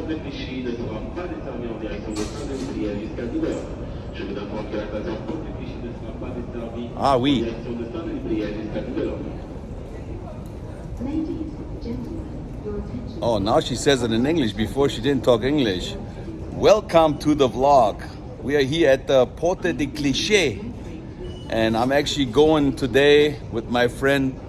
porte de Clichy ne sera pas desservie en direction de Saint-Denis jusqu'à 10h. Je vous informe que la station porte de Clichy ne sera pas desservie Ah oui. en direction de Saint-Denis jusqu'à 10h. Oh, now she says it in English. Before she didn't talk English. Welcome to the vlog. We are here at the Porte de Clichy. And I'm actually going today with my friend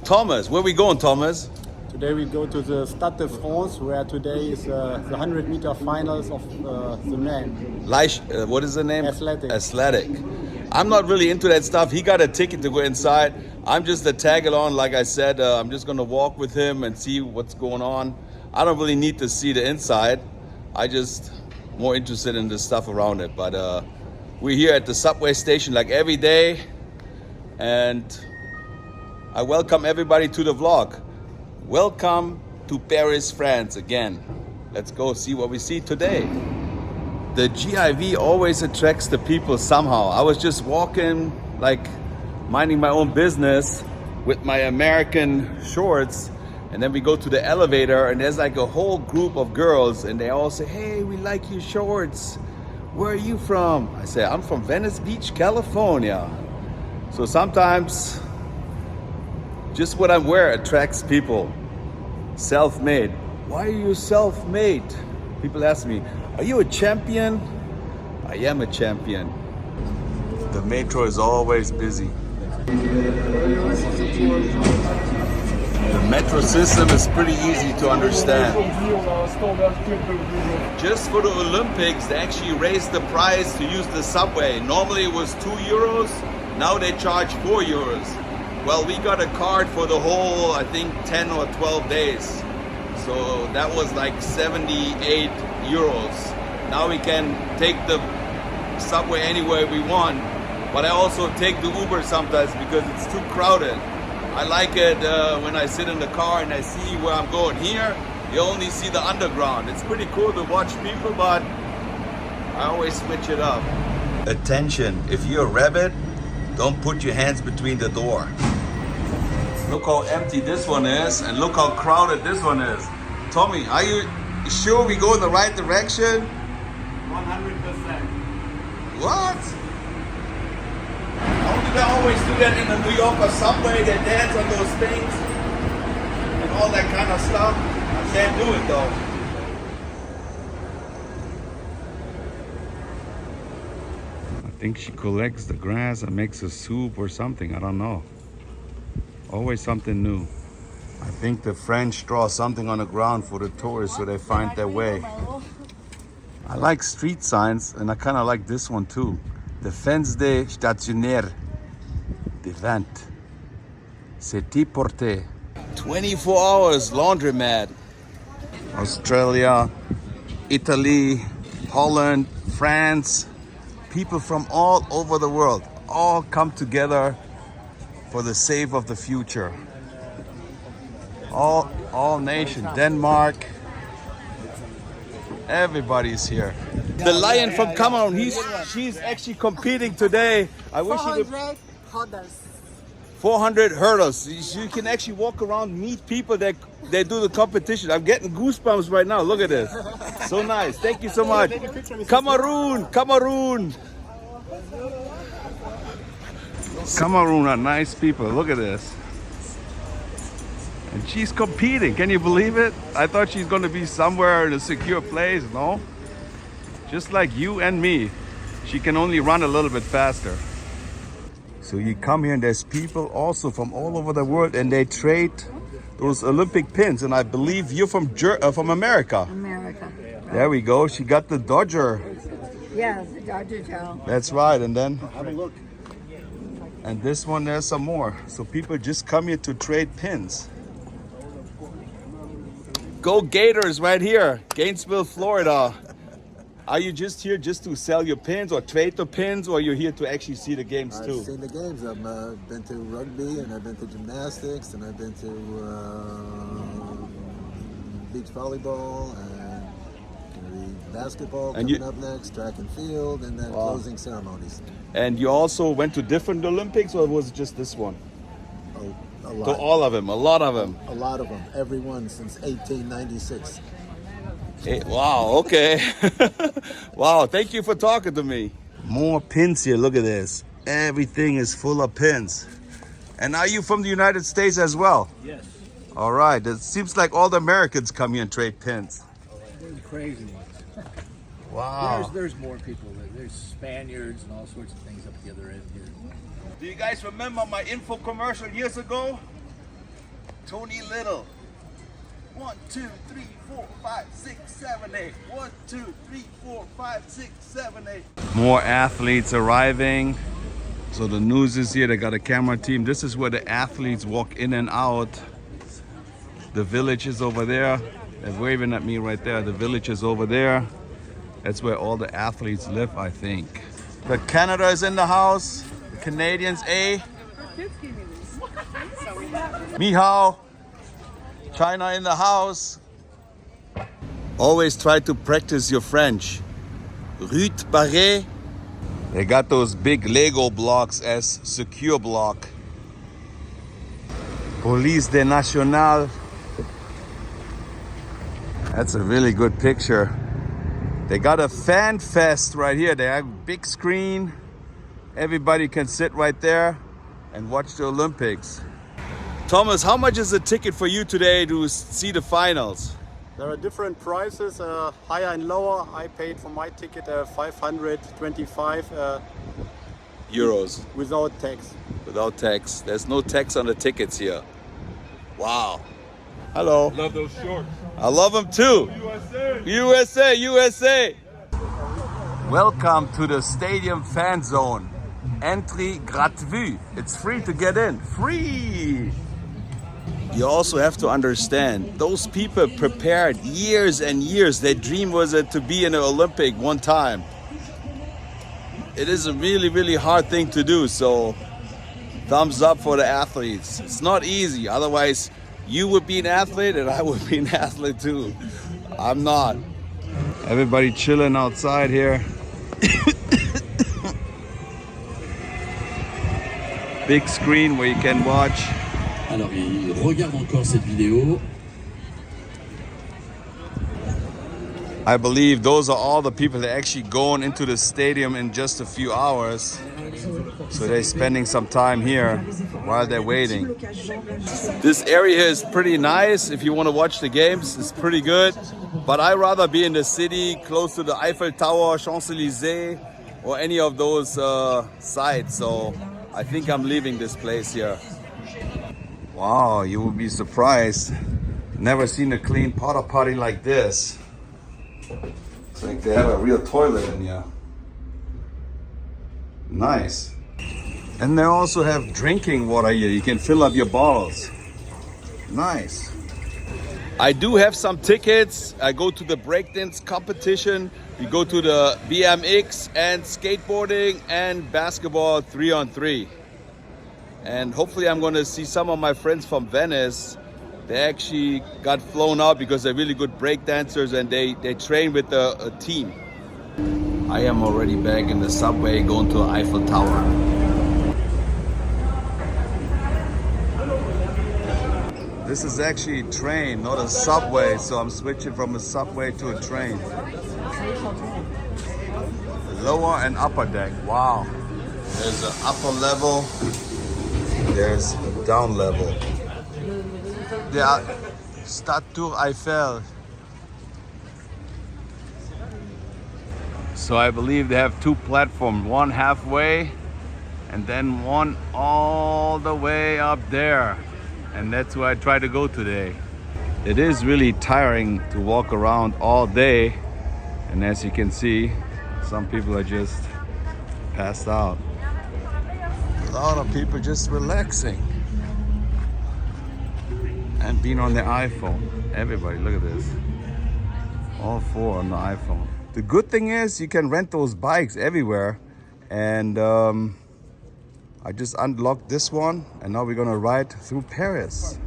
Thomas. Where are we going, Thomas? Today we go to the Stade de France, where today is the 100-meter finals of the men. What is the name? Athletic. I'm not really into that stuff. He got a ticket to go inside. I'm just a tag along. Like I said, I'm just going to walk with him and see what's going on. I don't really need to see the inside. I just more interested in the stuff around it. But we're here at the subway station like every day. And I welcome everybody to the vlog. Welcome to Paris, France again. Let's go see what we see today. The GIV always attracts the people somehow. I was just walking, like minding my own business with my American shorts, and then we go to the elevator and there's like a whole group of girls and they all say, "Hey, we like your shorts. Where are you from?" I say, "I'm from Venice Beach, California." So sometimes just what I wear attracts people. Self-made. Why are you self-made? People ask me, "Are you a champion?" I am a champion. The metro is always busy. The metro system is pretty easy to understand. Just for the Olympics, they actually raised the price to use the subway. Normally it was 2 euros, now they charge 4 euros. Well, we got a card for the whole, I think, 10 or 12 days. So that was like 78 euros. Now we can take the subway anywhere we want. But I also take the Uber sometimes because it's too crowded. I like it when I sit in the car and I see where I'm going. Here, you only see the underground. It's pretty cool to watch people, but I always switch it up. Attention, if you're a rabbit, don't put your hands between the door. Look how empty this one is and look how crowded this one is. Tommy, are you sure we go in the right direction? 100%. What? How do they always do that in the New Yorker subway? They dance on those things and all that kind of stuff. I can't do it though. I think she collects the grass and makes a soup or something. I don't know. Always something new. I think the French draw something on the ground for the tourists so they find their way. I like street signs and I kind of like this one too. Défense des stationnaires des ventes. C'est porté. 24 hours laundromat. Australia, Italy, Holland, France. People from all over the world all come together for the save of the future. All nations, Denmark, everybody's here. The lion from Cameroon, she's actually competing today. I wish you would. 400 hurdles. 400 hurdles. You can actually walk around, meet people that they do the competition. I'm getting goosebumps right now. Look at this. So nice. Thank you so much. Cameroon. Cameroon are nice people. Look at this. And she's competing. Can you believe it? I thought she's going to be somewhere in a secure place. No. Just like you and me. She can only run a little bit faster. So you come here and there's people also from all over the world and they trade those Olympic pins. And I believe you're from America. America. There we go. She got the Dodger. Yes, the Dodger tail. That's right. And then have a look. And this one, there's some more. So people just come here to trade pins. Go Gators right here, Gainesville, Florida. Are you just here just to sell your pins or trade the pins, or you're here to actually see the games too? I've seen the games. I've been to rugby, and I've been to gymnastics, and I've been to beach volleyball, and basketball coming up next, track and field, and then closing ceremonies. And you also went to different Olympics, or was it just this one? A lot. To all of them, a lot of them. A lot of them. Every one since 1896. Hey, wow, okay. Wow, thank you for talking to me. More pins here, look at this. Everything is full of pins. And are you from the United States as well? Yes. All right, it seems like all the Americans come here and trade pins. They're the crazy ones. Wow. There's more people. There's Spaniards and all sorts of things up the other end here. Do you guys remember my info commercial years ago? Tony Little. 1, 2, 3, 4, 5, 6, 7, 8. 1, 2, 3, 4, 5, 6, 7, 8. More athletes arriving. So the news is here. They got a camera team. This is where the athletes walk in and out. The village is over there. They're waving at me right there. The village is over there. That's where all the athletes live, I think. The Canada is in the house. The Canadians, eh? Ni hao. China in the house. Always try to practice your French. Rue Barré. They got those big Lego blocks as secure block. Police de National. That's a really good picture. They got a fan fest right here. They have a big screen. Everybody can sit right there and watch the Olympics. Thomas, how much is a ticket for you today to see the finals? There are different prices, higher and lower. I paid for my ticket 525 Euros. without tax. Without tax. There's no tax on the tickets here. Wow. Hello. Love those shorts. I love them too. USA. USA, USA. Welcome to the stadium fan zone. Entry gratuit. It's free to get in. Free. You also have to understand, those people prepared years and years. Their dream was to be in the Olympic one time. It is a really, really hard thing to do. So thumbs up for the athletes. It's not easy. Otherwise, you would be an athlete and I would be an athlete too. I'm not. Everybody chilling outside here. Big screen where you can watch. Alors, il regarde encore cette vidéo. I believe those are all the people that are actually going into the stadium in just a few hours. So they're spending some time here while they're waiting. This area is pretty nice. If you want to watch the games, it's pretty good. But I'd rather be in the city, close to the Eiffel Tower, Champs-Élysées, or any of those sites. So I think I'm leaving this place here. Wow, you will be surprised. Never seen a clean porta potty like this. It's like they have a real toilet in here. Nice. And they also have drinking water here. You can fill up your bottles. Nice. I do have some tickets. I go to the breakdance competition. We go to the BMX and skateboarding and basketball 3-on-3. And hopefully I'm going to see some of my friends from Venice. They actually got flown out because they're really good break dancers and they train with a team. I am already back in the subway going to the Eiffel Tower. This is actually a train, not a subway, so I'm switching from a subway to a train. Lower and upper deck, wow. There's an upper level, there's a down level. Yeah, Statue Eiffel. So I believe they have two platforms, one halfway and then one all the way up there. And that's where I try to go today. It is really tiring to walk around all day. And as you can see, some people are just passed out. A lot of people just relaxing and being on their iPhone. Everybody, look at this. All four on the iPhone. The good thing is you can rent those bikes everywhere. And I just unlocked this one and now we're gonna ride through Paris.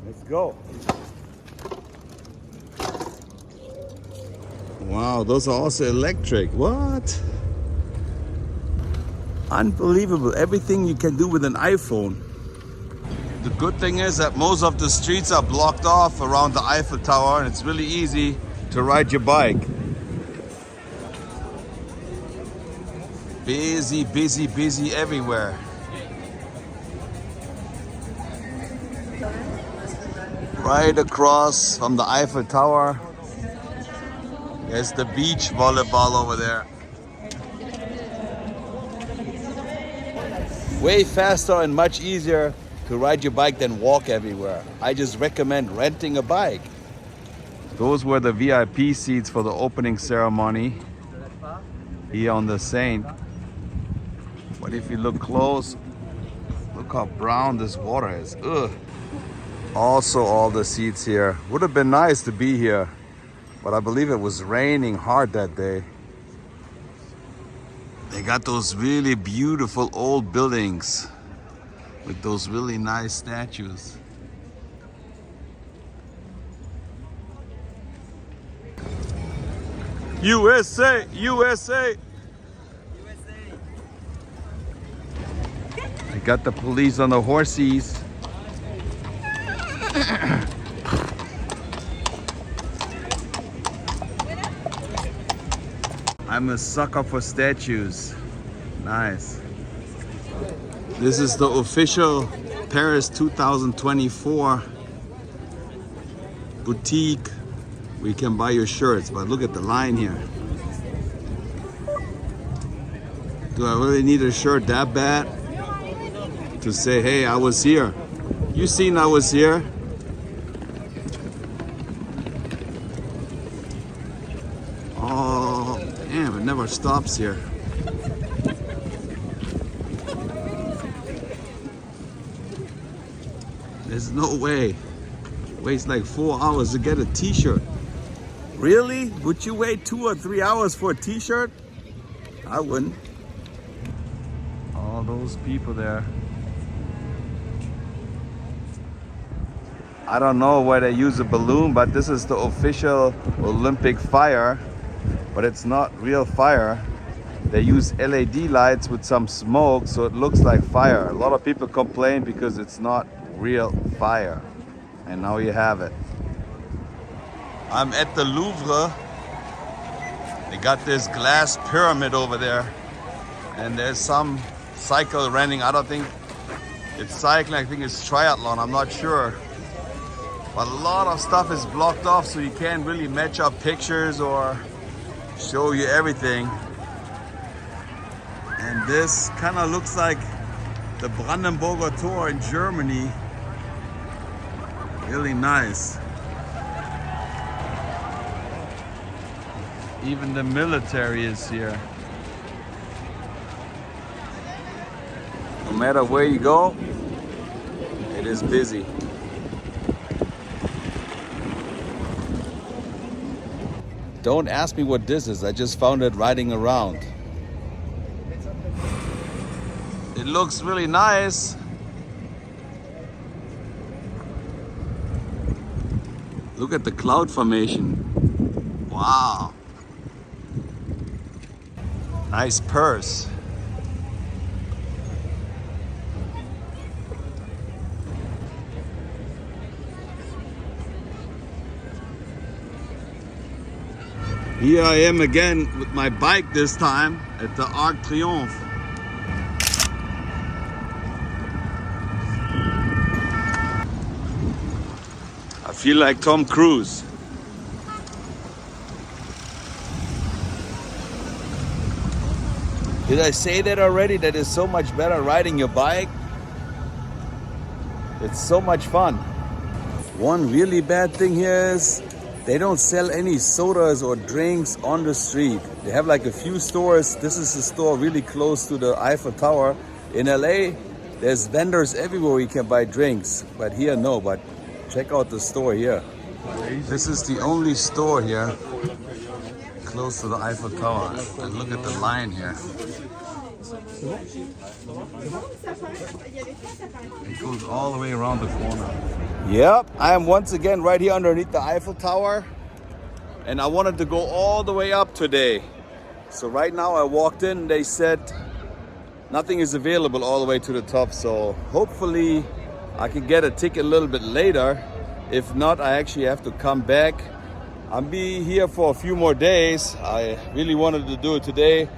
Let's go. Wow, those are also electric. What? Unbelievable. Everything you can do with an iPhone. The good thing is that most of the streets are blocked off around the Eiffel Tower, and it's really easy to ride your bike. Busy, busy, busy everywhere. Right across from the Eiffel Tower, there's the beach volleyball over there. Way faster and much easier to ride your bike than walk everywhere. I just recommend renting a bike. Those were the VIP seats for the opening ceremony here on the Seine. But if you look close, look how brown this water is. Ugh. Also all the seats here. Would have been nice to be here, but I believe it was raining hard that day. They got those really beautiful old buildings with those really nice statues. USA, USA. They got the police on the horses. I'm a sucker for statues. Nice. This is the official Paris 2024 boutique where you can buy your shirts, but look at the line here. Do I really need a shirt that bad to say, hey, I was here? You seen I was here? Oh, damn, it never stops here. There's no way. It waits like 4 hours to get a t-shirt. Really? Would you wait 2 or 3 hours for a t-shirt? I wouldn't. All those people there. I don't know why they use a balloon, but this is the official Olympic fire, but it's not real fire. They use LED lights with some smoke, so it looks like fire. A lot of people complain because it's not real fire. And now you have it. I'm at the Louvre. They got this glass pyramid over there. And there's some cycle running. I don't think it's cycling. I think it's triathlon. I'm not sure. But a lot of stuff is blocked off, so you can't really match up pictures or show you everything. And this kind of looks like the Brandenburger Tor in Germany. Really nice. Even the military is here. No matter where you go, it is busy. Don't ask me what this is. I just found it riding around. It looks really nice. Look at the cloud formation. Wow. Nice purse. Here I am again with my bike this time at the Arc de Triomphe. I feel like Tom Cruise. Did I say that already? That is so much better riding your bike. It's so much fun. One really bad thing here is they don't sell any sodas or drinks on the street. They have like a few stores. This is a store really close to the Eiffel Tower. In LA, there's vendors everywhere where you can buy drinks. But here, no. But check out the store here. This is the only store here close to the Eiffel Tower. And look at the line here. It goes all the way around the corner. Yep, I am once again right here underneath the Eiffel Tower. And I wanted to go all the way up today. So right now I walked in, they said nothing is available all the way to the top. So hopefully I can get a ticket a little bit later. If not, I actually have to come back. I'll be here for a few more days. I really wanted to do it today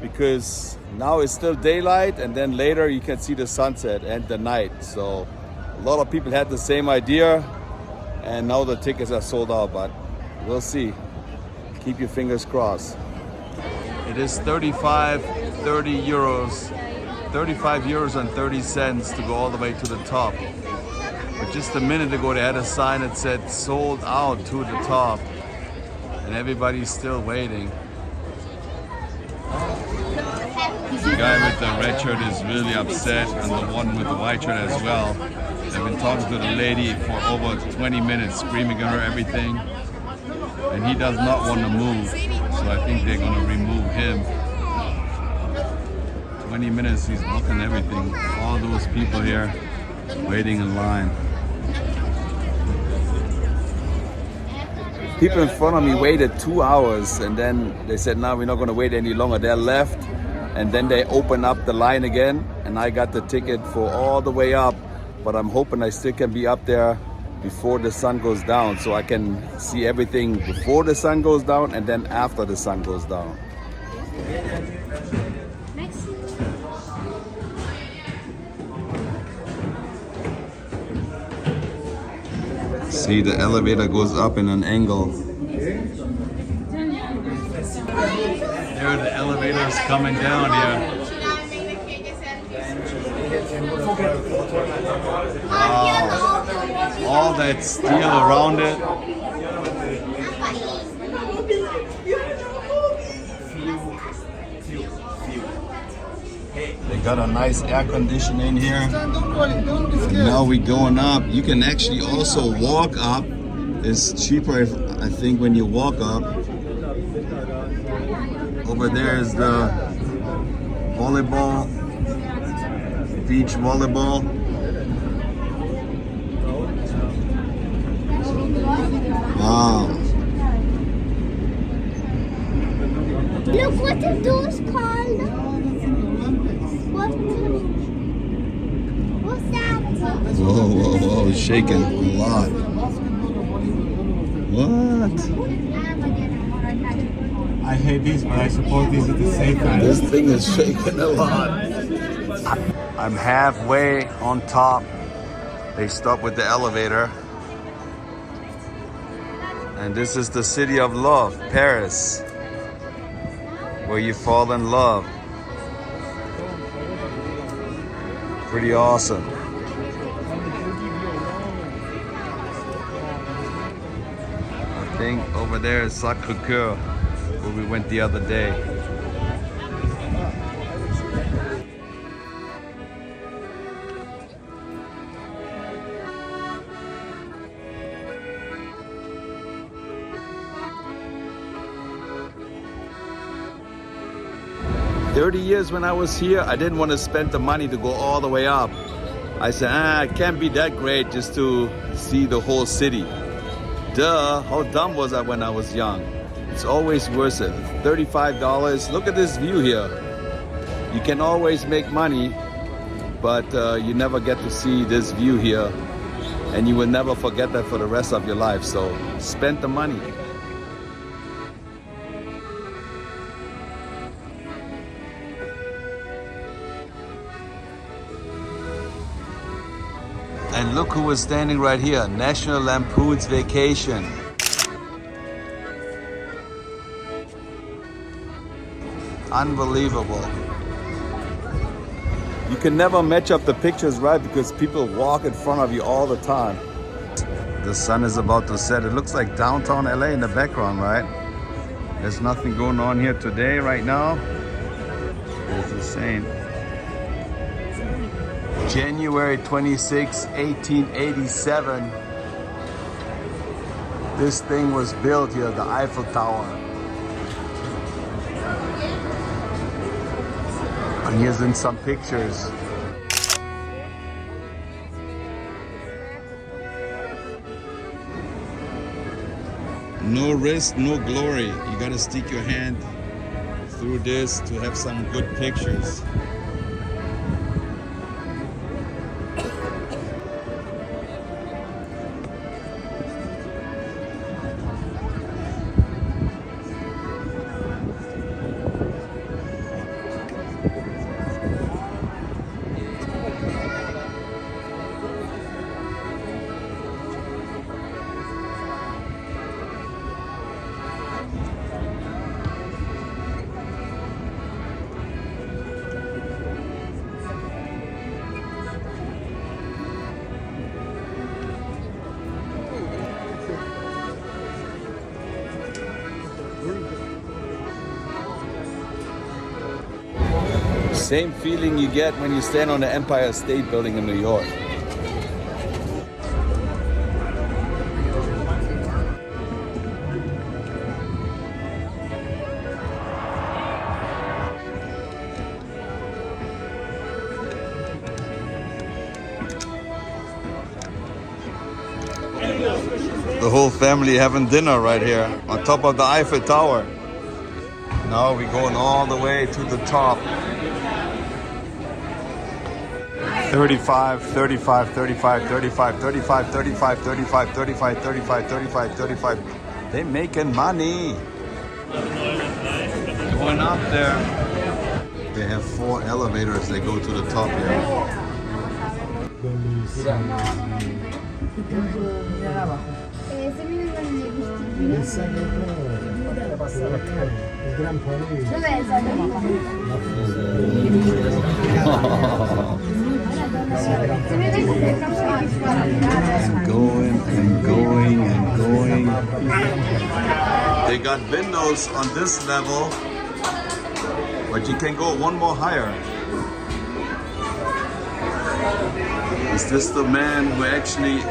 because now it's still daylight, and then later you can see the sunset and the night. So a lot of people had the same idea, and now the tickets are sold out, but we'll see. Keep your fingers crossed. It is 35 euros and 30 cents to go all the way to the top. But just a minute ago, they had a sign that said sold out to the top, and everybody's still waiting. The guy with the red shirt is really upset, and the one with the white shirt as well. They've been talking to the lady for over 20 minutes, screaming at her everything, and he does not want to move, so I think they're going to remove him. 20 minutes, he's blocking everything. All those people here waiting in line. People in front of me waited 2 hours, and then they said, no, we're not going to wait any longer. They left, and then they opened up the line again, and I got the ticket for all the way up, but I'm hoping I still can be up there before the sun goes down, so I can see everything before the sun goes down and then after the sun goes down. See, the elevator goes up in an angle. There the elevator is coming down here. All that steel around it. They got a nice air conditioning here. And now we're going up. You can actually also walk up. It's cheaper, I think, when you walk up. Over there is the volleyball, beach volleyball. Wow. Look, what are those called? What's that? Whoa, whoa, whoa, it's shaking a lot. What? I hate these, but I suppose these are the safest. This thing is shaking a lot. I'm halfway on top. They stopped with the elevator. And this is the city of love, Paris, where you fall in love. Pretty awesome. I think over there is Sacré-Cœur, where we went the other day. Years when I was here, I didn't want to spend the money to go all the way up. I said, it can't be that great just to see the whole city. Duh, how dumb was I when I was young? It's always worth it. $35, look at this view here. You can always make money, but you never get to see this view here, and you will never forget that for the rest of your life, so spend the money. And look who was standing right here, National Lampoon's Vacation. Unbelievable. You can never match up the pictures right because people walk in front of you all the time. The sun is about to set. It looks like downtown LA in the background, right? There's nothing going on here today, right now. It's the same. January 26, 1887. This thing was built here, the Eiffel Tower. And here's in some pictures. No risk, no glory. You gotta stick your hand through this to have some good pictures. same feeling you get when you stand on the Empire State Building in New York. The whole family having dinner right here on top of the Eiffel Tower. Now we're going all the way to the top. 35, 35, 35, 35, 35, 35, 35, 35, 35, 35, 35. They're making money. Going up there. They have 4 elevators that go to the top here. And going and going and going. They got windows on this level, but you can go one more higher. Is this the man who actually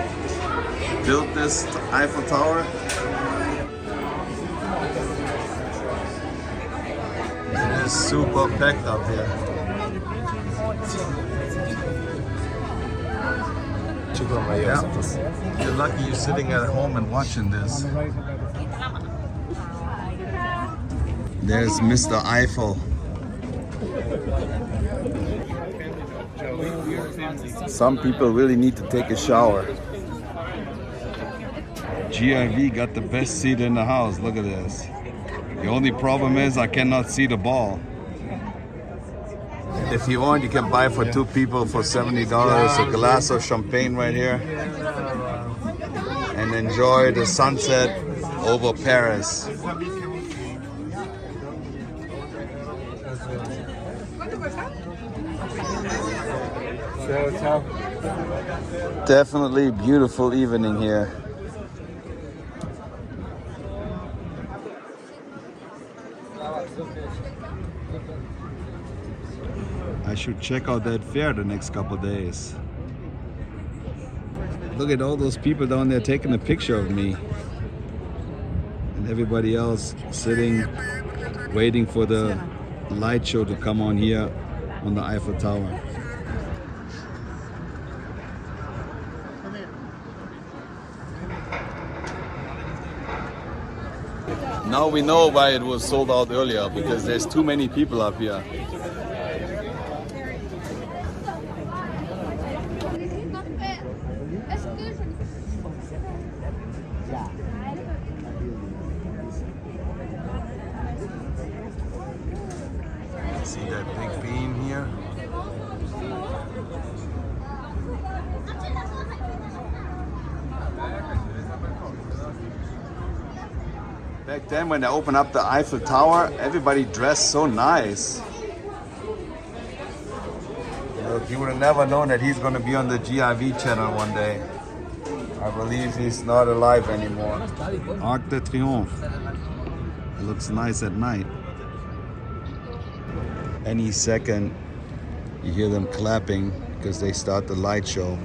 built this Eiffel Tower? It is super packed up here. Yeah. You're lucky you're sitting at home and watching this. There's Mr. Eiffel. Some people really need to take a shower. GIV got the best seat in the house. Look at this. The only problem is I cannot see the ball. If you want, you can buy for 2 people for $70 a glass of champagne right here and enjoy the sunset over Paris. Definitely beautiful evening here. I should check out that fair the next couple of days. Look at all those people down there taking a picture of me. And everybody else sitting, waiting for the light show to come on here on the Eiffel Tower. Now we know why it was sold out earlier, because there's too many people up here. See that big beam here? Back then when they opened up the Eiffel Tower, everybody dressed so nice. Look, you would have never known that he's going to be on the GIV channel one day. I believe he's not alive anymore. Arc de Triomphe. It looks nice at night. Any second, you hear them clapping because they start the light show.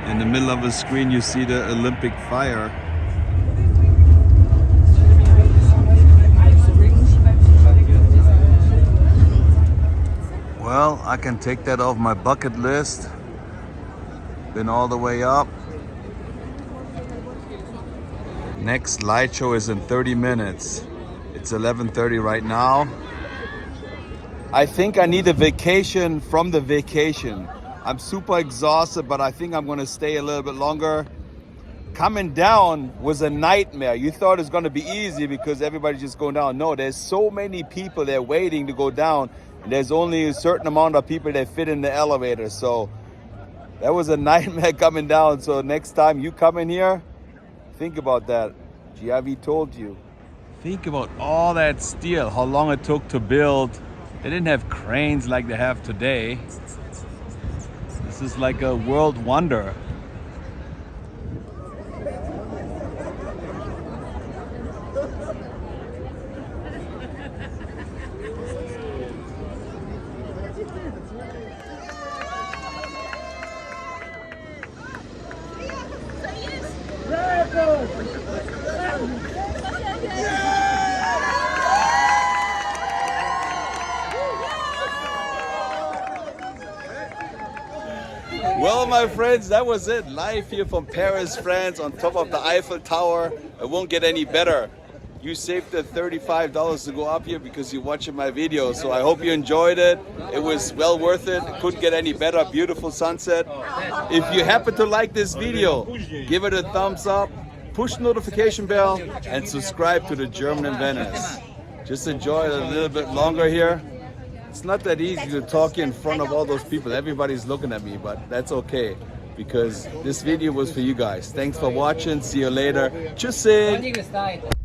In the middle of the screen, you see the Olympic fire. Well, I can take that off my bucket list. Been all the way up. Next light show is in 30 minutes. It's 11:30 right now. I think I need a vacation from the vacation. I'm super exhausted, but I think I'm gonna stay a little bit longer. Coming down was a nightmare. You thought it was gonna be easy because everybody's just going down. No, there's so many people there waiting to go down. And there's only a certain amount of people that fit in the elevator. So That was a nightmare coming down. So next time you come in here, think about that. Giavi told you. Think about all that steel, how long it took to build. They didn't have cranes like they have today. This is like a world wonder. Well, my friends, that was it. Live here from Paris, France, on top of the Eiffel Tower. It won't get any better. You saved the $35 to go up here because you're watching my video. So I hope you enjoyed it. It was well worth it. It couldn't get any better. Beautiful sunset. If you happen to like this video, give it a thumbs up, push the notification bell, and subscribe to the German in Venice. Just enjoy it a little bit longer here. It's not that easy to talk in front of all those people. Everybody's looking at me, but that's okay because this video was for you guys. Thanks for watching. See you later. Tschüssi.